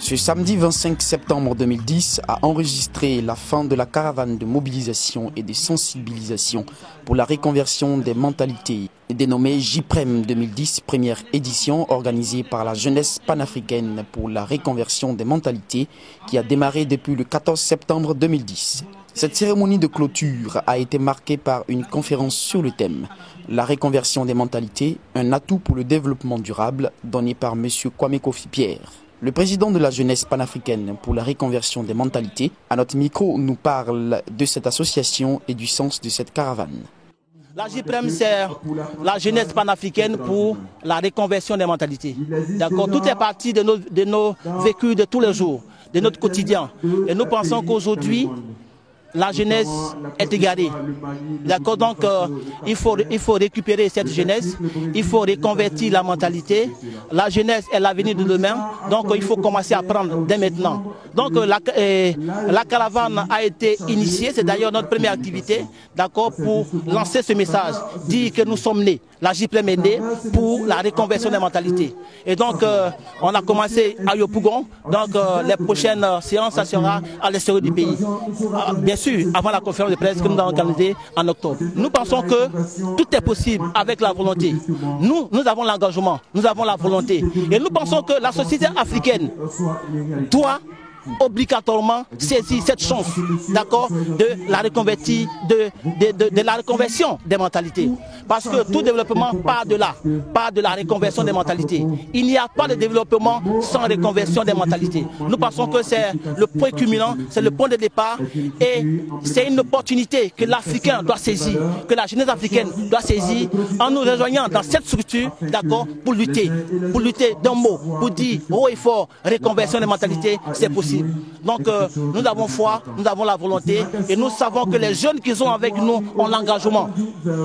Ce samedi 25 septembre 2010 a enregistré la fin de la caravane de mobilisation et de sensibilisation pour la reconversion des mentalités, dénommée JPREM 2010, première édition organisée par la jeunesse panafricaine pour la reconversion des mentalités qui a démarré depuis le 14 septembre 2010. Cette cérémonie de clôture a été marquée par une conférence sur le thème « La reconversion des mentalités, un atout pour le développement durable » donnée par M. Kwame Kofi Pierre. Le président de la jeunesse panafricaine pour la reconversion des mentalités, à notre micro, nous parle de cette association et du sens de cette caravane. La JPREM, c'est la jeunesse panafricaine pour la reconversion des mentalités. D'accord, tout est parti de nos vécus de tous les jours, de notre quotidien. Et nous pensons qu'aujourd'hui, la jeunesse est égarée. D'accord, donc il faut récupérer cette jeunesse, il faut reconvertir la mentalité. La jeunesse est l'avenir de demain, donc il faut commencer à prendre dès maintenant. Donc la caravane a été initiée, c'est d'ailleurs notre première activité, d'accord, pour lancer ce message, dire que nous sommes nés, la JPREM est née pour la reconversion des mentalités. Et donc on a commencé à Yopougon, donc les prochaines séances, ça sera à l'extérieur du pays. Bien sûr, avant la conférence de presse que nous avons organisée en octobre. Nous pensons que tout est possible avec la volonté. Nous avons l'engagement, nous avons la volonté. Et nous pensons que la société africaine doit obligatoirement saisir cette chance, d'accord, de la reconversion des mentalités. Parce que tout développement part de là, part de la reconversion des mentalités. Il n'y a pas de développement sans reconversion des mentalités. Nous pensons que c'est le point culminant, c'est le point de départ et c'est une opportunité que l'Africain doit saisir, que la jeunesse africaine doit saisir en nous rejoignant dans cette structure, d'accord, pour lutter d'un mot, pour dire haut et fort, reconversion des mentalités, c'est possible. Donc nous avons foi, nous avons la volonté et nous savons que les jeunes qui sont avec nous ont l'engagement.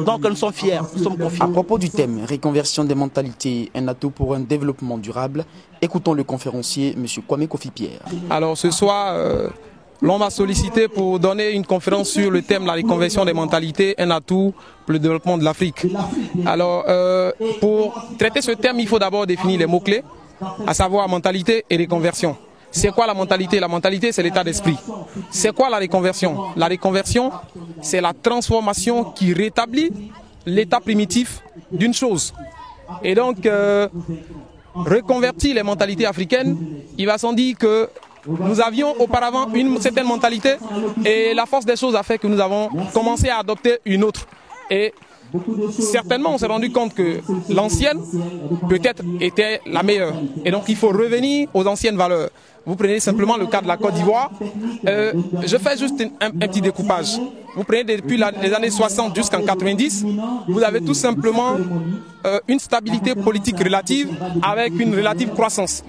Donc nous sommes fiers, nous sommes confiants. À propos du thème reconversion des mentalités, un atout pour un développement durable, écoutons le conférencier M. Kwame Kofi Pierre. Alors ce soir, l'on m'a sollicité pour donner une conférence sur le thème la reconversion des mentalités, un atout pour le développement de l'Afrique. Alors pour traiter ce thème, il faut d'abord définir les mots-clés, à savoir mentalité et reconversion. C'est quoi la mentalité? La mentalité, c'est l'état d'esprit. C'est quoi la reconversion? La reconversion, c'est la transformation qui rétablit l'état primitif d'une chose. Et donc, reconvertir les mentalités africaines, il va sans dire que nous avions auparavant une certaine mentalité et la force des choses a fait que nous avons commencé à adopter une autre. Et certainement, on s'est rendu compte que l'ancienne, peut-être, était la meilleure. Et donc, il faut revenir aux anciennes valeurs. Vous prenez simplement le cas de la Côte d'Ivoire. Je fais juste un petit découpage. Vous prenez depuis les années 60 jusqu'en 90, vous avez tout simplement une stabilité politique relative avec une relative croissance.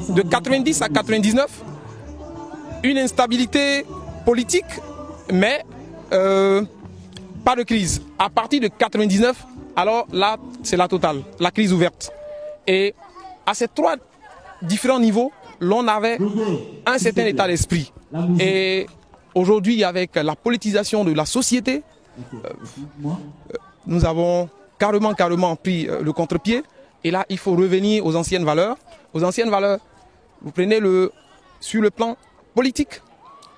De 90 à 99, une instabilité politique, mais pas de crise. À partir de 99, alors là, c'est la totale, la crise ouverte. Et à ces trois différents niveaux, l'on avait un certain état d'esprit. Et aujourd'hui, avec la politisation de la société, nous avons carrément pris le contre-pied. Et là, il faut revenir aux anciennes valeurs. Aux anciennes valeurs, vous prenez sur le plan politique,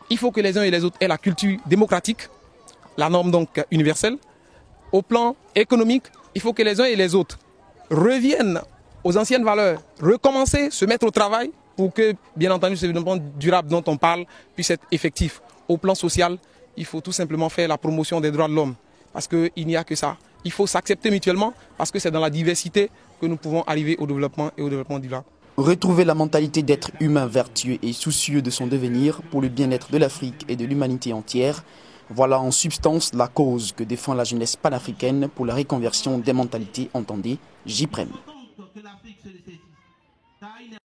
il faut que les uns et les autres aient la culture démocratique, la norme donc universelle. Au plan économique, il faut que les uns et les autres reviennent aux anciennes valeurs, recommencer, se mettre au travail pour que, bien entendu, ce développement durable dont on parle puisse être effectif. Au plan social, il faut tout simplement faire la promotion des droits de l'homme parce qu'il n'y a que ça. Il faut s'accepter mutuellement parce que c'est dans la diversité que nous pouvons arriver au développement et au développement durable. Retrouver la mentalité d'être humain vertueux et soucieux de son devenir pour le bien-être de l'Afrique et de l'humanité entière. Voilà en substance la cause que défend la jeunesse panafricaine pour la reconversion des mentalités, entendez, JPREM.